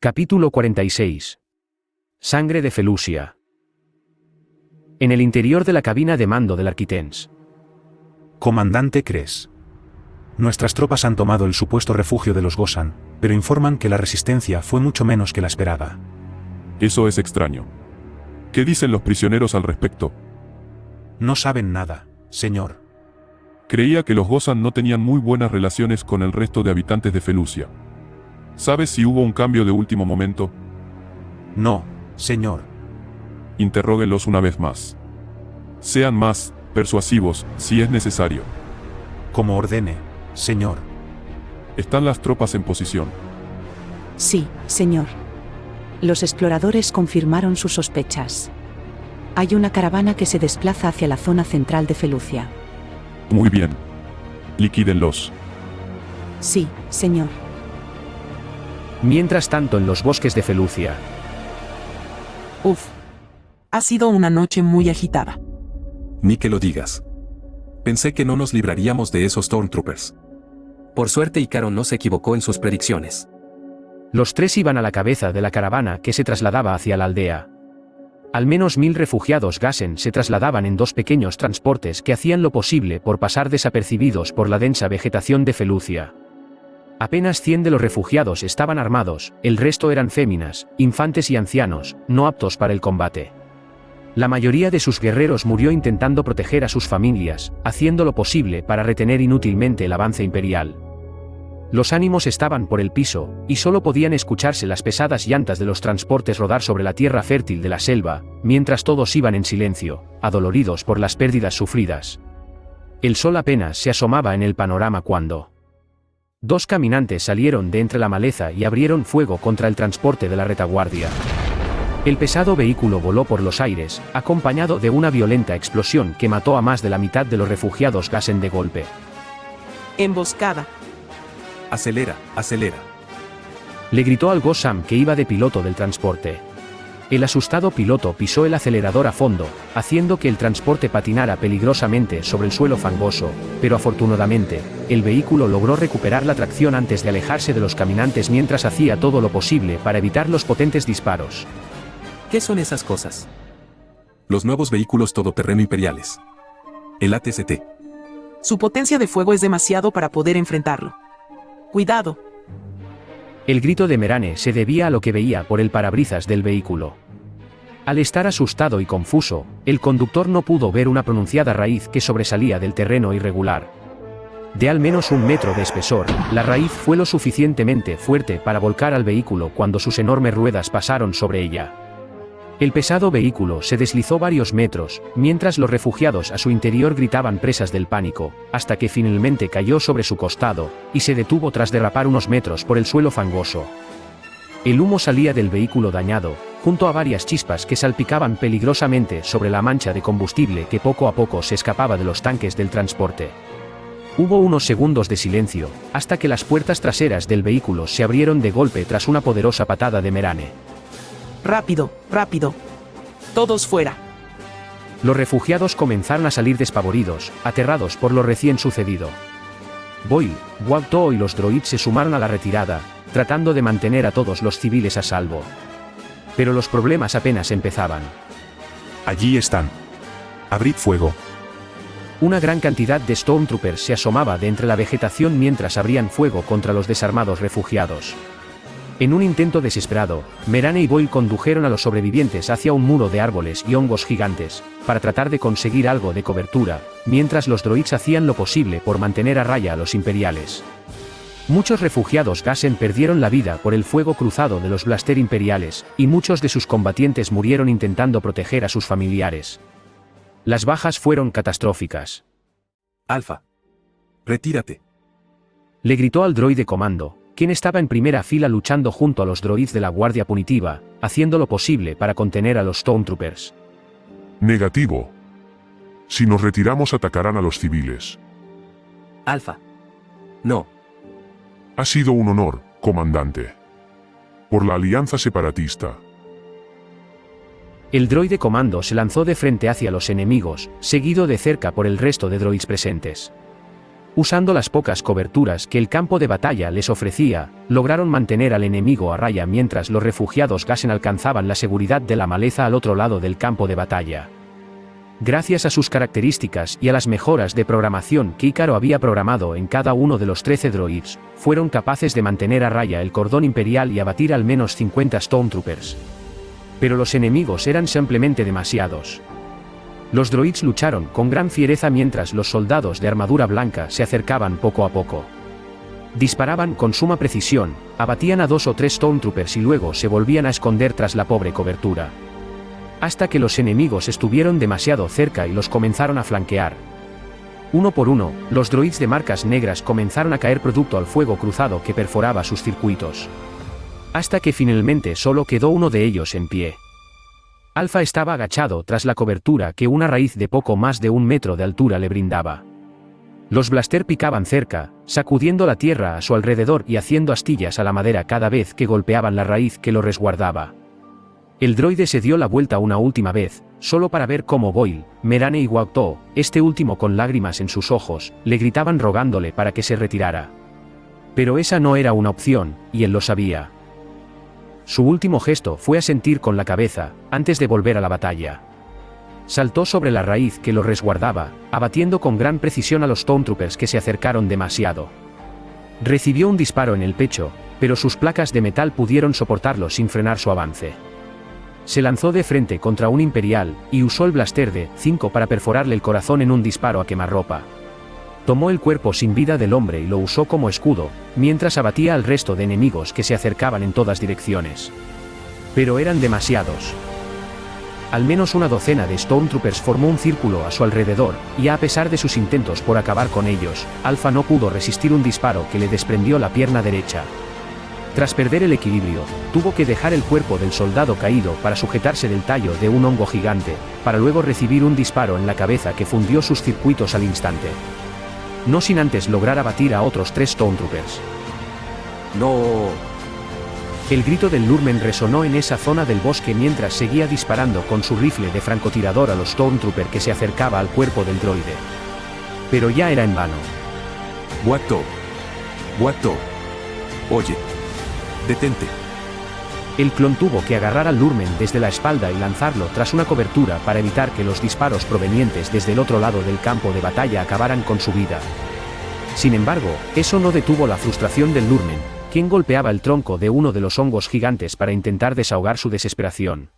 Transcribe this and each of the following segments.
Capítulo 46. Sangre de Felucia. En el interior de la cabina de mando del Arquitens. Comandante Kress. Nuestras tropas han tomado el supuesto refugio de los Gosan, pero informan que la resistencia fue mucho menos que la esperada. Eso es extraño. ¿Qué dicen los prisioneros al respecto? No saben nada, señor. Creía que los Gosan no tenían muy buenas relaciones con el resto de habitantes de Felucia. ¿Sabes si hubo un cambio de último momento? No, señor. Interróguenlos una vez más. Sean más persuasivos, si es necesario. Como ordene, señor. ¿Están las tropas en posición? Sí, señor. Los exploradores confirmaron sus sospechas. Hay una caravana que se desplaza hacia la zona central de Felucia. Muy bien. Liquídenlos. Sí, señor. Mientras tanto, en los bosques de Felucia. Uf. Ha sido una noche muy agitada. Ni que lo digas. Pensé que no nos libraríamos de esos Stormtroopers. Por suerte Icaro no se equivocó en sus predicciones. Los tres iban a la cabeza de la caravana que se trasladaba hacia la aldea. Al menos 1000 refugiados Gasen se trasladaban en 2 pequeños transportes que hacían lo posible por pasar desapercibidos por la densa vegetación de Felucia. Apenas 100 de los refugiados estaban armados, el resto eran féminas, infantes y ancianos, no aptos para el combate. La mayoría de sus guerreros murió intentando proteger a sus familias, haciendo lo posible para retener inútilmente el avance imperial. Los ánimos estaban por el piso, y solo podían escucharse las pesadas llantas de los transportes rodar sobre la tierra fértil de la selva, mientras todos iban en silencio, adoloridos por las pérdidas sufridas. El sol apenas se asomaba en el panorama cuando 2 caminantes salieron de entre la maleza y abrieron fuego contra el transporte de la retaguardia. El pesado vehículo voló por los aires, acompañado de una violenta explosión que mató a más de la mitad de los refugiados Gasen de golpe. Emboscada. Acelera, acelera. Le gritó al Gosam que iba de piloto del transporte. El asustado piloto pisó el acelerador a fondo, haciendo que el transporte patinara peligrosamente sobre el suelo fangoso, pero afortunadamente, el vehículo logró recuperar la tracción antes de alejarse de los caminantes mientras hacía todo lo posible para evitar los potentes disparos. ¿Qué son esas cosas? Los nuevos vehículos todoterreno imperiales. El ATST. Su potencia de fuego es demasiado para poder enfrentarlo. Cuidado. El grito de Merane se debía a lo que veía por el parabrisas del vehículo. Al estar asustado y confuso, el conductor no pudo ver una pronunciada raíz que sobresalía del terreno irregular. De al menos 1 metro de espesor, la raíz fue lo suficientemente fuerte para volcar al vehículo cuando sus enormes ruedas pasaron sobre ella. El pesado vehículo se deslizó varios metros, mientras los refugiados a su interior gritaban presas del pánico, hasta que finalmente cayó sobre su costado, y se detuvo tras derrapar unos metros por el suelo fangoso. El humo salía del vehículo dañado, junto a varias chispas que salpicaban peligrosamente sobre la mancha de combustible que poco a poco se escapaba de los tanques del transporte. Hubo unos segundos de silencio, hasta que las puertas traseras del vehículo se abrieron de golpe tras una poderosa patada de Merane. Rápido, rápido. Todos fuera. Los refugiados comenzaron a salir despavoridos, aterrados por lo recién sucedido. Boyle, Wagto y los droids se sumaron a la retirada, tratando de mantener a todos los civiles a salvo. Pero los problemas apenas empezaban. Allí están. Abrid fuego. Una gran cantidad de Stormtroopers se asomaba de entre la vegetación mientras abrían fuego contra los desarmados refugiados. En un intento desesperado, Merane y Boyle condujeron a los sobrevivientes hacia un muro de árboles y hongos gigantes, para tratar de conseguir algo de cobertura, mientras los droids hacían lo posible por mantener a raya a los imperiales. Muchos refugiados Gasen perdieron la vida por el fuego cruzado de los blaster imperiales, y muchos de sus combatientes murieron intentando proteger a sus familiares. Las bajas fueron catastróficas. Alfa. Retírate. Le gritó al droide comando, quien estaba en primera fila luchando junto a los droids de la Guardia Punitiva, haciendo lo posible para contener a los Stormtroopers. Negativo. Si nos retiramos atacarán a los civiles. Alfa. No. Ha sido un honor, comandante. Por la alianza separatista. El droide comando se lanzó de frente hacia los enemigos, seguido de cerca por el resto de droids presentes. Usando las pocas coberturas que el campo de batalla les ofrecía, lograron mantener al enemigo a raya mientras los refugiados Gassen alcanzaban la seguridad de la maleza al otro lado del campo de batalla. Gracias a sus características y a las mejoras de programación que Ícaro había programado en cada uno de los 13 droids, fueron capaces de mantener a raya el cordón imperial y abatir al menos 50 Stormtroopers. Pero los enemigos eran simplemente demasiados. Los droids lucharon con gran fiereza mientras los soldados de armadura blanca se acercaban poco a poco. Disparaban con suma precisión, abatían a 2 o 3 Stormtroopers y luego se volvían a esconder tras la pobre cobertura. Hasta que los enemigos estuvieron demasiado cerca y los comenzaron a flanquear. Uno por uno, los droids de marcas negras comenzaron a caer producto al fuego cruzado que perforaba sus circuitos. Hasta que finalmente solo quedó uno de ellos en pie. Alpha estaba agachado tras la cobertura que una raíz de poco más de 1 metro de altura le brindaba. Los blaster picaban cerca, sacudiendo la tierra a su alrededor y haciendo astillas a la madera cada vez que golpeaban la raíz que lo resguardaba. El droide se dio la vuelta una última vez, solo para ver cómo Boyle, Merane y Wakto, este último con lágrimas en sus ojos, le gritaban rogándole para que se retirara. Pero esa no era una opción, y él lo sabía. Su último gesto fue asentir con la cabeza, antes de volver a la batalla. Saltó sobre la raíz que lo resguardaba, abatiendo con gran precisión a los Stormtroopers que se acercaron demasiado. Recibió un disparo en el pecho, pero sus placas de metal pudieron soportarlo sin frenar su avance. Se lanzó de frente contra un Imperial, y usó el blaster de 5 para perforarle el corazón en un disparo a quemarropa. Tomó el cuerpo sin vida del hombre y lo usó como escudo, mientras abatía al resto de enemigos que se acercaban en todas direcciones. Pero eran demasiados. Al menos una docena de Stormtroopers formó un círculo a su alrededor, y a pesar de sus intentos por acabar con ellos, Alpha no pudo resistir un disparo que le desprendió la pierna derecha. Tras perder el equilibrio, tuvo que dejar el cuerpo del soldado caído para sujetarse del tallo de un hongo gigante, para luego recibir un disparo en la cabeza que fundió sus circuitos al instante. No sin antes lograr abatir a otros 3 Stormtroopers. ¡No! El grito del Lurmen resonó en esa zona del bosque mientras seguía disparando con su rifle de francotirador a los Stormtrooper que se acercaba al cuerpo del droide. Pero ya era en vano. Wakto. Wakto. Oye. Detente. El clon tuvo que agarrar al Lurmen desde la espalda y lanzarlo tras una cobertura para evitar que los disparos provenientes desde el otro lado del campo de batalla acabaran con su vida. Sin embargo, eso no detuvo la frustración del Lurmen, quien golpeaba el tronco de uno de los hongos gigantes para intentar desahogar su desesperación.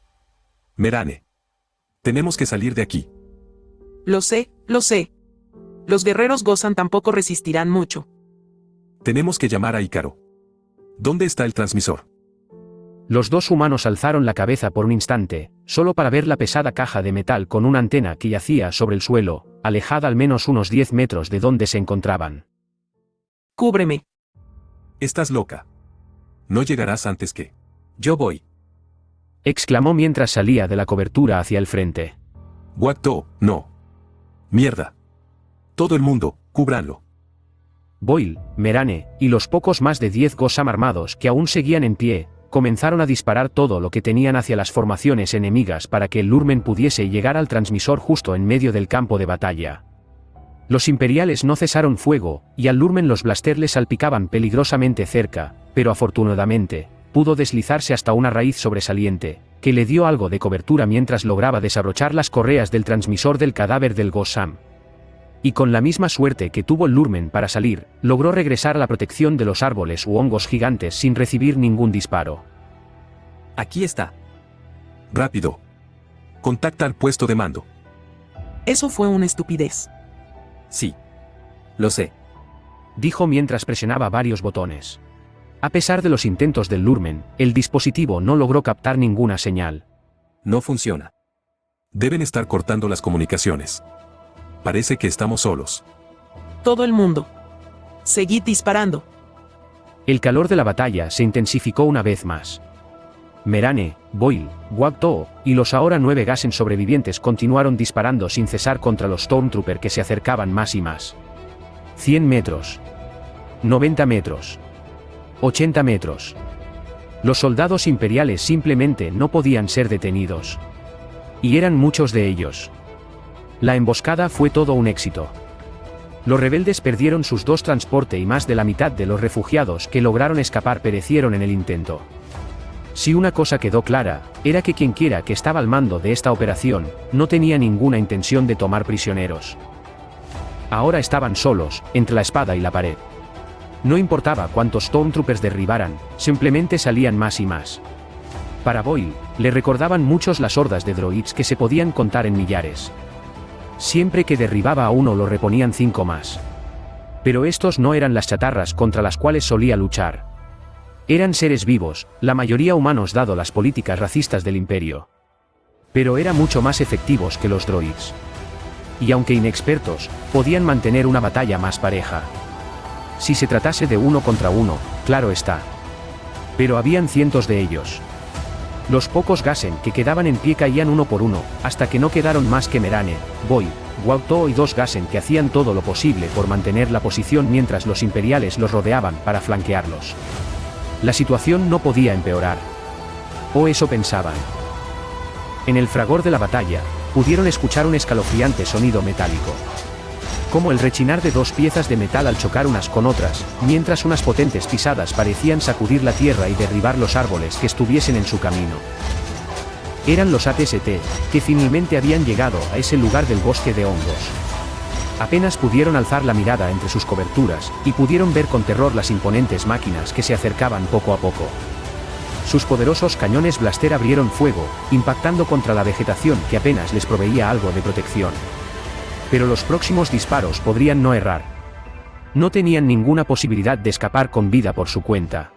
Merane. Tenemos que salir de aquí. Lo sé, lo sé. Los guerreros Gozan tampoco resistirán mucho. Tenemos que llamar a Ícaro. ¿Dónde está el transmisor? Los 2 humanos alzaron la cabeza por un instante, solo para ver la pesada caja de metal con una antena que yacía sobre el suelo, alejada al menos unos 10 metros de donde se encontraban. Cúbreme. Estás loca. No llegarás antes que... Yo voy. Exclamó mientras salía de la cobertura hacia el frente. Wakto, no. Mierda. Todo el mundo, cúbranlo. Boyle, Merane, y los pocos más de 10 Gosam armados que aún seguían en pie, comenzaron a disparar todo lo que tenían hacia las formaciones enemigas para que el Lurmen pudiese llegar al transmisor justo en medio del campo de batalla. Los imperiales no cesaron fuego, y al Lurmen los blaster le salpicaban peligrosamente cerca, pero afortunadamente, pudo deslizarse hasta una raíz sobresaliente, que le dio algo de cobertura mientras lograba desabrochar las correas del transmisor del cadáver del Gosam. Y con la misma suerte que tuvo el Lurmen para salir, logró regresar a la protección de los árboles u hongos gigantes sin recibir ningún disparo. Aquí está. Rápido. Contacta al puesto de mando. Eso fue una estupidez. Sí. Lo sé. Dijo mientras presionaba varios botones. A pesar de los intentos del Lurmen, el dispositivo no logró captar ninguna señal. No funciona. Deben estar cortando las comunicaciones. Parece que estamos solos. Todo el mundo. Seguid disparando. El calor de la batalla se intensificó una vez más. Merane, Boyle, Wakto, y los ahora 9 Gassen sobrevivientes continuaron disparando sin cesar contra los Stormtrooper que se acercaban más y más. 100 metros. 90 metros. 80 metros. Los soldados imperiales simplemente no podían ser detenidos. Y eran muchos de ellos. La emboscada fue todo un éxito. Los rebeldes perdieron sus 2 transportes y más de la mitad de los refugiados que lograron escapar perecieron en el intento. Si una cosa quedó clara, era que quienquiera que estaba al mando de esta operación, no tenía ninguna intención de tomar prisioneros. Ahora estaban solos, entre la espada y la pared. No importaba cuántos Stormtroopers derribaran, simplemente salían más y más. Para Boyle, le recordaban muchos las hordas de droids que se podían contar en millares. Siempre que derribaba a uno lo reponían 5 más. Pero estos no eran las chatarras contra las cuales solía luchar. Eran seres vivos, la mayoría humanos dado las políticas racistas del imperio. Pero eran mucho más efectivos que los droids. Y aunque inexpertos, podían mantener una batalla más pareja. Si se tratase de 1 contra 1, claro está. Pero habían cientos de ellos. Los pocos Gassen que quedaban en pie caían uno por uno, hasta que no quedaron más que Merane, Boy, Guauto y 2 Gassen que hacían todo lo posible por mantener la posición mientras los imperiales los rodeaban para flanquearlos. La situación no podía empeorar. O eso pensaban. En el fragor de la batalla, pudieron escuchar un escalofriante sonido metálico. Como el rechinar de 2 piezas de metal al chocar unas con otras, mientras unas potentes pisadas parecían sacudir la tierra y derribar los árboles que estuviesen en su camino. Eran los AT-ST, que finalmente habían llegado a ese lugar del bosque de hongos. Apenas pudieron alzar la mirada entre sus coberturas, y pudieron ver con terror las imponentes máquinas que se acercaban poco a poco. Sus poderosos cañones blaster abrieron fuego, impactando contra la vegetación que apenas les proveía algo de protección. Pero los próximos disparos podrían no errar. No tenían ninguna posibilidad de escapar con vida por su cuenta.